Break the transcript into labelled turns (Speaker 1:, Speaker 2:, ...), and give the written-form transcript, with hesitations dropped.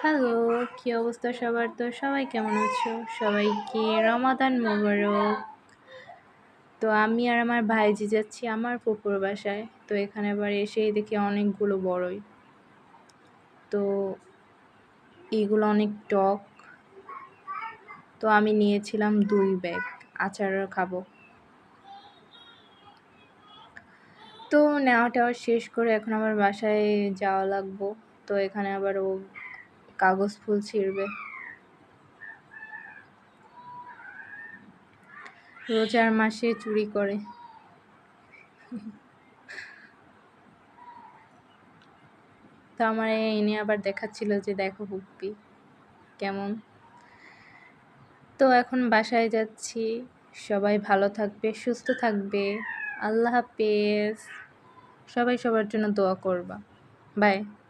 Speaker 1: Hello, কি অবস্থা সবার? তো সবাই কেমন আছো? সবাইকে রমাদান মোবারক। তো আমি আর আমার ভাইজি যাচ্ছি আমার ফুপুর বাসায়। তো এখানে আবার এসেই দেখি অনেকগুলো বড়ই। তো এগুলো অনেক টক। তো আমি নিয়েছিলাম ২ ব্যাগ। আচার খাবো। তো নেওয়া-টেওয়া শেষ করে এখন আবার বাসায় যাওয়া লাগবো। তো এখানে আবার ও কাগজ ফুল ছিঁড়বে। রোজার মাসে চুরি করে। তো আমারে এনে আবার দেখাচ্ছিল যে দেখো ফুপ্পি কেমন। তো এখন বাসায় যাচ্ছি। সবাই ভালো থাকবে, সুস্থ থাকবে। আল্লাহ হাফেজ। সবাই সবার জন্য দোয়া করবা। বাই।